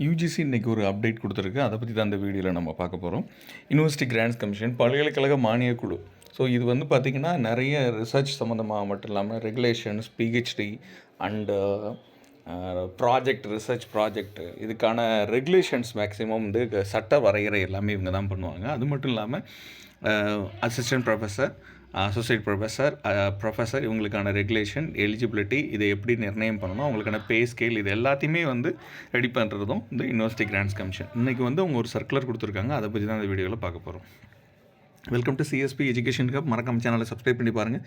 UGC இன்றைக்கி ஒரு update கொடுத்துருக்கு. அதை பற்றி தான் இந்த வீடியோவில் நம்ம பார்க்க போகிறோம். யூனிவர்சிட்டி கிராண்ட்ஸ் கமிஷன் பல்கலைக்கழக மானியக் குழு. ஸோ இது வந்து பார்த்திங்கன்னா நிறைய ரிசர்ச் சம்மந்தமாக மட்டும் இல்லாமல் regulations, PhD and research project இதுக்கான ரெகுலேஷன்ஸ் மேக்ஸிமம் வந்து சட்ட வரையறை எல்லாமே இவங்க தான் பண்ணுவாங்க. அது மட்டும் இல்லாமல் அசிஸ்டன்ட் ப்ரொஃபஸர், அசோசியேட் ப்ரொஃபஸர் இவங்களுக்கான ரெகுலேஷன், எலிஜிபிலிட்டி இதை எப்படி நிர்ணயம் பண்ணணும், அவங்களுக்கான பே ஸ்கேல் இது எல்லாத்தையுமே வந்து ரெடி பண்ணுறதும் இந்த யூனிவர்சிட்டி கிராண்ட்ஸ் கமிஷன். இன்றைக்கி வந்து அவங்க ஒரு சர்க்குலர் கொடுத்துருக்காங்க. அதை பற்றி தான் இந்த வீடியோவில் பார்க்க போகிறோம். Welcome to C S B education hub. மறக்காம சேனலை சப்ஸ்கிரைப் பண்ணி பாருங்கள்.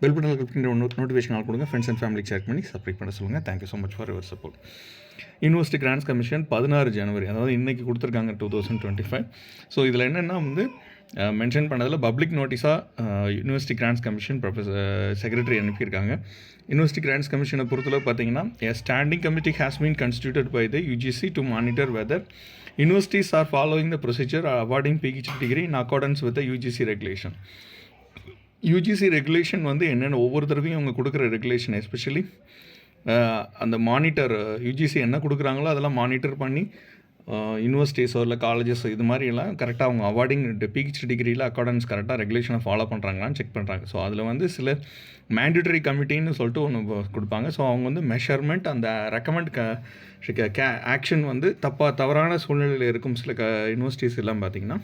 பெல் பட்டனில் கிளிக் பண்ணி நோட்டிஃபிகேஷன் ஆல் கொடுங்க. ஃப்ரெண்ட்ஸ் அண்ட் ஃபேமிலிக்கு ஷேர் பண்ணி சப்ஸ்கிரைப் பண்ண சொல்லுங்கள். Thank you so much for your support. University grants commission 16 ஜனவரி, அதாவது இன்றைக்கி கொடுத்துருக்காங்க 2025. ஸோ இதில் என்னென்னா வந்து மென்ஷன் பண்ணதில் பப்ளிக் நோட்டீஸாக யூனிவர்சிட்டி கிராண்ட்ஸ் கமிஷன் செக்ரட்டரி அனுப்பியிருக்காங்க. யூனிவர்சிட்டி கிராண்ட்ஸ் கமிஷனை பொறுத்தளவு பார்த்தீங்கன்னா, a standing committee has been constituted by the UGC to monitor whether universities are following the procedure awarding PhD degree in accordance with the UGC regulation. UGC regulation வந்து என்னென்ன ஒவ்வொரு தடவையும் அவங்க கொடுக்குற ரெகுலேஷன், எஸ்பெஷலி அந்த மானிட்டர் யூஜிசி என்ன கொடுக்குறாங்களோ அதெல்லாம் மானிட்டர் பண்ணி யூனிவர்சிட்டிஸோ இல்லை காலேஜஸோ இது மாதிரியெல்லாம் கரெக்டாக அவங்க அவார்டிங் பிஹெச்டி டிகிரியில் அக்கார்டன்ஸ் கரெக்டாக ரெகுலேஷனை ஃபாலோ பண்ணுறாங்களான்னு செக் பண்ணுறாங்க. ஸோ அதில் வந்து சில மேண்டேட்டரி கமிட்டின்னு சொல்லிட்டு ஒன்று கொடுப்பாங்க. ஸோ அவங்க வந்து மெஷர்மெண்ட், அந்த ரெக்கமெண்ட் ஆக்ஷன் வந்து தவறான சூழ்நிலையில் இருக்கும் சில யூனிவர்சிட்டிஸ் எல்லாம் பார்த்திங்கன்னா,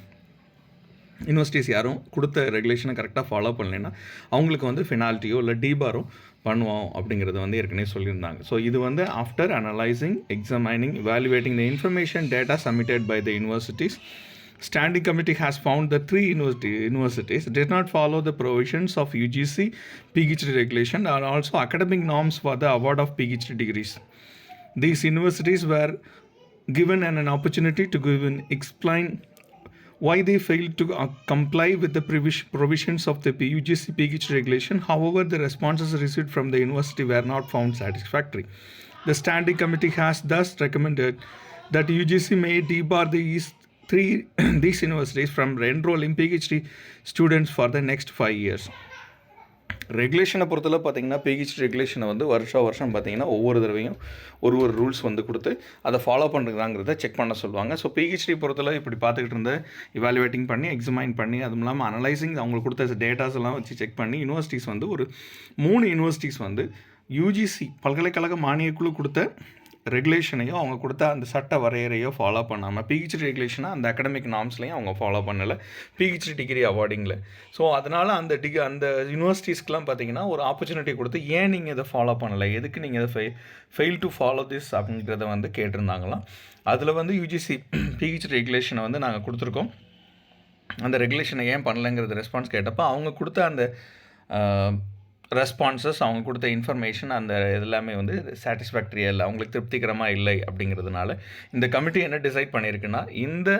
யூனிவர்சிட்டிஸ் யாரும் கொடுத்த ரெகுலேஷனை கரெக்டாக ஃபாலோ பண்ணலைன்னா அவங்களுக்கு வந்து ஃபெனால்ட்டியோ இல்லை டீபாரோ பண்ணுவோம் அப்படிங்கிறத வந்து ஏற்கனவே சொல்லியிருந்தாங்க. ஸோ இது வந்து after analysing, examining, evaluating the information data submitted by the universities, standing committee has found that 3 universities did not follow the provisions of UGC PhD regulation and also academic norms for the award of PhD degrees. These universities were given an opportunity to explain why they failed to comply with the provisions of the UGC PhD regulation. However, the responses received from the university were not found satisfactory. The standing committee has thus recommended that UGC may debar these universities from enrolling PhD students for the next 5 years. ரெகுலேஷனை பொறுத்தளவு பார்த்திங்கன்னா, PhD ரெகுலேஷனை வந்து வருஷம் பார்த்திங்கன்னா ஒவ்வொரு தடவையும் ஒரு rules வந்து கொடுத்து அதை ஃபாலோ பண்ணுறாங்கிறத செக் பண்ண சொல்லுவாங்க. ஸோ பிஹெச்டி பொறுத்தளவு இப்படி பார்த்துக்கிட்டு இருந்த இவாலுவேட்டிங் பண்ணி, எக்ஸாமைன் பண்ணி, அதுவும் இல்லாமல் அனலைசிங், அவங்களுக்கு கொடுத்த டேட்டாஸ் எல்லாம் வச்சு செக் பண்ணி யூனிவர்சிட்டிஸ் வந்து ஒரு 3 யூனிவர்சிட்டிஸ் வந்து யூஜிசி பல்கலைக்கழக மானியக்குழு கொடுத்த ரெகுலேஷனையோ அவங்க கொடுத்த அந்த சட்ட வரையறையோ ஃபாலோ பண்ணாமல், பிஹெச்டி ரெகுலேஷனாக அந்த அகடமிக் நார்ம்ஸ்லையும் அவங்க ஃபாலோ பண்ணலை பிஹெச்டி டிகிரி அவார்டிங்கில். ஸோ அதனால் அந்த யூனிவர்சிட்டிஸ்க்கெலாம் பார்த்திங்கன்னா ஒரு ஆப்பர்ச்சுனிட்டி கொடுத்து, ஏன் நீங்கள் இதை ஃபாலோ பண்ணலை, எதுக்கு நீங்கள் இதை ஃபெயில் டு ஃபாலோ திஸ் அப்படிங்கிறத வந்து கேட்டிருந்தாங்களாம். அதில் வந்து யூஜிசி பிஹெச்டி ரெகுலேஷனை வந்து நாங்கள் கொடுத்துருக்கோம், அந்த ரெகுலேஷனை ஏன் பண்ணலைங்கிறது ரெஸ்பான்ஸ் கேட்டப்போ அவங்க கொடுத்த அந்த ரெஸ்பான்சஸ், அவங்க கொடுத்த இன்ஃபர்மேஷன் அந்த எல்லாமே வந்து சாட்டிஸ்ஃபேக்டரியாக இல்லை, அவங்களுக்கு திருப்திகரமாக இல்லை. அப்படிங்கிறதுனால இந்த கமிட்டி என்ன டிசைட் பண்ணியிருக்குன்னா, இந்த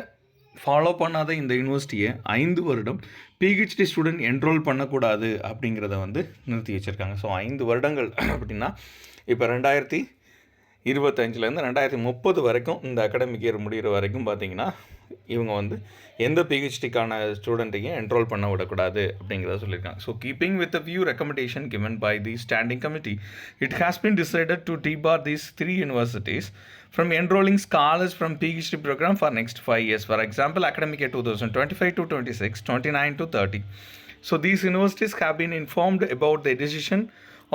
ஃபாலோ பண்ணாத இந்த யூனிவர்சிட்டியை 5 வருடம் பிஹெச்டி ஸ்டூடெண்ட் என்ரோல் பண்ணக்கூடாது அப்படிங்கிறத வந்து நிறுத்தி வச்சுருக்காங்க. ஸோ 5 வருடங்கள் அப்படின்னா இப்போ 2025லேருந்து 2030 வரைக்கும் இந்த அகாடமிக் இயர் முடிகிற வரைக்கும் பார்த்திங்கன்னா இவங்க வந்து எந்த பிஹெச்டிக்கான ஸ்டூடெண்ட்டையும் என்ரோல் பண்ண விடக்கூடாது அப்படிங்கிறத சொல்லியிருக்காங்க. So keeping with a view recommendation given by the standing committee, it has been decided to debar these 3 universities from enrolling scholars from PhD program for next 5 years. For example, academic year 2025 to 26, 29 to 30. So these universities have been informed about the decision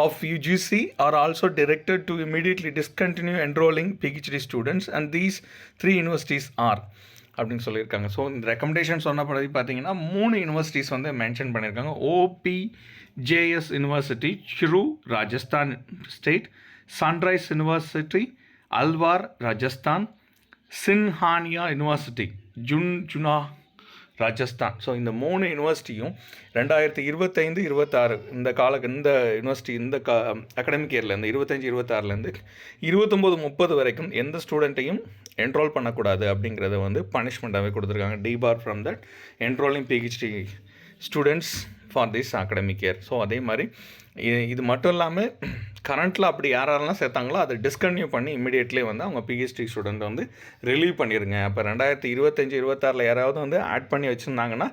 of UGC, are also directed to immediately discontinue enrolling PhD students, and these 3 universities are அப்படின்னு சொல்லியிருக்காங்க. So இந்த recommendation சொன்னபடி பார்த்தீங்கன்னா 3 universities வந்து mention பண்ணியிருக்காங்க. OPJS university, Churu Rajasthan state, Sunrise University, Alwar Rajasthan, Singhania university, ஜுனா Rajasthan. So இந்த 3 யூனிவர்சிட்டியும் 2025-26 இந்த யூனிவர்சிட்டி இந்த அகடமிக் இயரில் இந்த 25-26லேருந்து 29-30 வரைக்கும் எந்த ஸ்டூடெண்ட்டையும் என்ரோல் பண்ணக்கூடாது அப்படிங்கிறத வந்து பனிஷ்மெண்ட்டாகவே கொடுத்துருக்காங்க. T for from that enrolling PhD students for this academic year. So அதே மாதிரி இது மட்டும் இல்லாமல் கரண்ட்டில் அப்படி யாரெல்லாம் சேர்த்தாங்களோ அதை டிஸ்கன்டினியூ பண்ணி இமீடியட்லேயே வந்து அவங்க பிஹெச்டி ஸ்டூடெண்ட் வந்து ரிலீவ் பண்ணிடுங்க. அப்போ 2025-26 யாராவது வந்து ஆட் பண்ணி வச்சுருந்தாங்கன்னா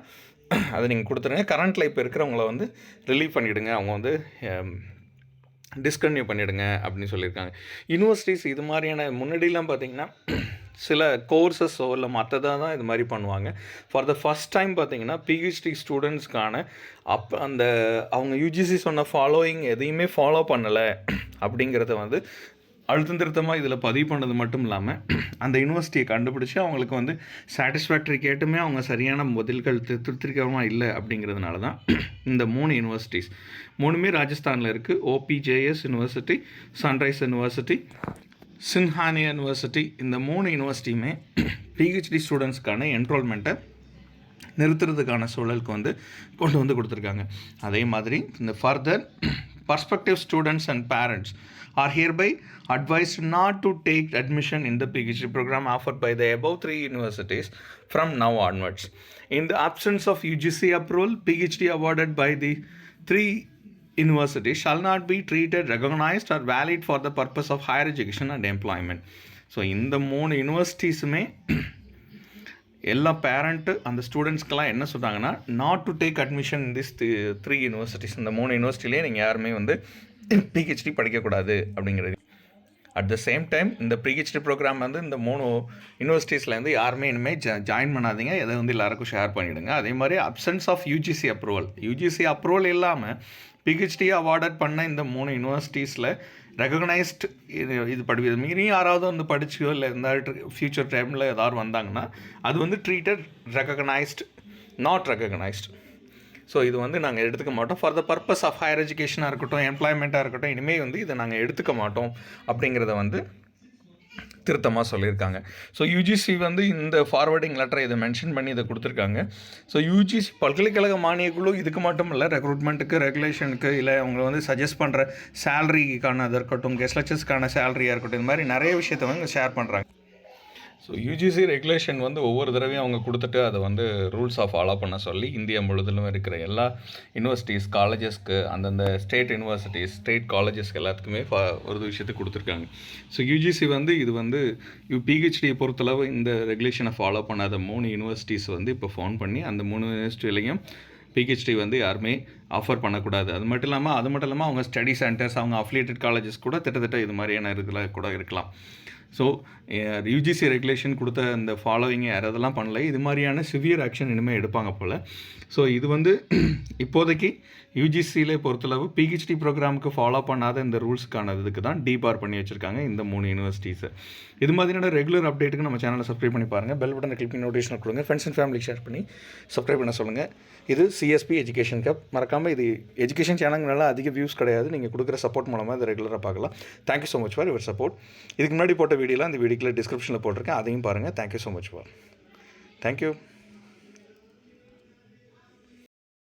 அதை நீங்கள் கொடுத்துருங்க. கரண்ட்டில் இப்போ இருக்கிறவங்கள வந்து ரிலீவ் பண்ணிவிடுங்க, அவங்க வந்து டிஸ்கன்டினியூ பண்ணிவிடுங்க அப்படின்னு சொல்லியிருக்காங்க. யூனிவர்சிட்டிஸ் இது மாதிரியான முன்னாடிலாம் பார்த்திங்கன்னா சில கோர்சஸோ இல்லை மற்றதாக தான் இது மாதிரி பண்ணுவாங்க. ஃபார் த ஃபஸ்ட் டைம் பார்த்தீங்கன்னா பிஹெச்டி ஸ்டூடெண்ட்ஸ்க்கான அந்த அவங்க யூஜிசி சொன்ன ஃபாலோயிங் எதையுமே ஃபாலோ பண்ணலை அப்படிங்கிறத வந்து அழுத்தம் திருத்தமாக இதில் பதிவு பண்ணது மட்டும் இல்லாமல் அந்த யூனிவர்சிட்டியை கண்டுபிடிச்சி அவங்களுக்கு வந்து சாட்டிஸ்ஃபேக்டரி கேட்டுமே அவங்க சரியான பதில்கள் திருப்திகரமாக இல்லை அப்படிங்கிறதுனால தான் இந்த 3 யூனிவர்சிட்டிஸ் 3மே ராஜஸ்தானில் இருக்குது. ஓபிஜேஎஸ் யூனிவர்சிட்டி, சன்ரைஸ் யூனிவர்சிட்டி, சின்ஹானியா யூனிவர்சிட்டி, இந்த 3 யூனிவர்சிட்டியுமே பிஹெச்டி ஸ்டூடெண்ட்ஸ்க்கான என்ரோல்மெண்ட்டை நிறுத்துறதுக்கான சூழலுக்கு வந்து கொண்டு வந்து கொடுத்துருக்காங்க. அதே மாதிரி இந்த further prospective students and parents are hereby advised not to take admission in the PhD program offered by the above 3 universities from now onwards. In the absence of UGC approval, PhD awarded by the 3 universities shall not be treated, recognized or valid for the purpose of higher education and employment. So இந்த 3 யூனிவர்சிட்டிஸுமே எல்லா parent அந்த ஸ்டூடெண்ட்ஸ்க்கெல்லாம் என்ன சொல்கிறாங்கன்னா, not to take admission in this 3 universities. இந்த 3 யூனிவர்சிட்டிலே நீங்கள் யாருமே வந்து PhD படிக்கக்கூடாது அப்படிங்கிறது. அட் த சேம் டைம் இந்த பிஹெச்டி ப்ரோக்ராம் வந்து இந்த 3 யூனிவர்சிட்டிஸ்லேருந்து யாருமே இனிமேல் ஜாயின் பண்ணாதீங்க, இதை வந்து எல்லாருக்கும் ஷேர் பண்ணிவிடுங்க. அதே மாதிரி அப்சன்ஸ் ஆஃப் யூஜிசி அப்ரூவல் இல்லாமல் பிஹெச்டி அவார்டட் பண்ண இந்த 3 யூனிவர்சிட்டிஸில் ரெகக்னைஸ்டு இது மீறியும் யாராவது வந்து படிச்சியோ இல்லை இந்த ஃப்யூச்சர் டைமில் ஏதாவது வந்தாங்கன்னா அது வந்து treated recognised, not recognised. So இது வந்து நாங்கள் எடுத்துக்க மாட்டோம். For the purpose of higher எஜுகேஷனாக இருக்கட்டும், எம்ப்ளாய்மெண்ட்டாக இருக்கட்டும், இனிமேல் வந்து இதை நாங்கள் எடுத்துக்க மாட்டோம் அப்படிங்கிறத வந்து திருத்தமாக சொல்லியிருக்காங்க. ஸோ யூஜிசி வந்து இந்த ஃபார்வர்டிங் லெட்டரை இதை மென்ஷன் பண்ணி இதை கொடுத்துருக்காங்க. ஸோ யூஜிசி பல்கலைக்கழக மானியக்குழு இதுக்கு மட்டும் இல்லை, ரெக்ரூட்மெண்ட்டுக்கு, ரெகுலேஷனுக்கு, இல்லை அவங்களை வந்து சஜஸ்ட் பண்ணுற சேலரிக்கான அது இருக்கட்டும், கெஸ்ட் லெக்சர்ஸ்க்கான சேலரியாக இருக்கட்டும், இந்த மாதிரி நிறைய விஷயத்தை வந்து ஷேர் பண்ணுறாங்க. ஸோ யூஜிசி ரெகுலேஷன் வந்து ஒவ்வொரு தடவையும் அவங்க கொடுத்துட்டு அதை வந்து ரூல்ஸாக ஃபாலோ பண்ண சொல்லி இந்தியா முழுவதிலும் இருக்கிற எல்லா யூனிவர்சிட்டிஸ், காலேஜஸ்க்கு, அந்தந்த ஸ்டேட் யூனிவர்சிட்டிஸ், ஸ்டேட் காலேஜஸ்க்கு எல்லாத்துக்குமே ஒரு விஷயத்தை கொடுத்துருக்காங்க. ஸோ யூஜிசி வந்து இது வந்து பிஹெச்டியை பொறுத்தளவு இந்த ரெகுலேஷனை ஃபாலோ பண்ணாத 3 யூனிவர்சிட்டிஸ் வந்து இப்போ ஃபோன் பண்ணி அந்த 3 யூனிவர்சிட்டிலையும் பிஹெச்டி வந்து யாருமே ஆஃபர் பண்ணக்கூடாது. அது மட்டும் இல்லாமல் அவங்க ஸ்டடி சென்டர்ஸ், அவங்க அஃபிலியேட்டட் காலேஜஸ் கூட திட்டத்தட்ட இது மாதிரியான இதில் கூட இருக்கலாம். ஸோ யூஜிசி ரெகுலேஷன் கொடுத்த இந்த ஃபாலோவிங் யாரெல்லாம் பண்ணல, இது மாதிரியான சிவியர் ஆக்ஷன் இனிமேல் எடுப்பாங்க போல். ஸோ இது வந்து இப்போதைக்கு யூஜிசியிலே பொறுத்தளவு பிஹெச்டி ப்ரோக்ராமுக்கு ஃபாலோ பண்ணாத இந்த ரூல்ஸுக்கான இதுக்கு தான் டிபார் பண்ணி வச்சுருக்காங்க இந்த 3 யூனிவர்சிட்டிஸை. இது மாதிரியான ரெகுலர் அப்டேட்டுக்கு நம்ம சேனலை சப்ஸ்கிரைப் பண்ணி பாருங்கள். பெல் பட்டனை கிளிக் பண்ணி நோட்டிஃபிகேஷன் கொடுங்க. ஃப்ரெண்ட்ஸ் அண்ட் ஃபேமிலிக்கு ஷேர் பண்ணி சப்ஸ்கிரைப் பண்ண சொல்லுங்கள். இது சிஎஸ்பி எஜுகேஷன் கப். மறக்காமல் இது எஜுகேஷன் சேனல்னால அதிக வியூஸ் கிடையாது. நீங்கள் கொடுக்குற சப்போர்ட் மூலமாக இதை ரெகுலராக பார்க்கலாம். Thank you so much for your support. இதுக்கு முன்னாடி போட்ட வீடியோலாம் அந்த வீடியோக்கில் டிஸ்கிரிப்ஷனில் போட்டிருக்கேன், அதையும் பாருங்கள். Thank you so much for. Thank you.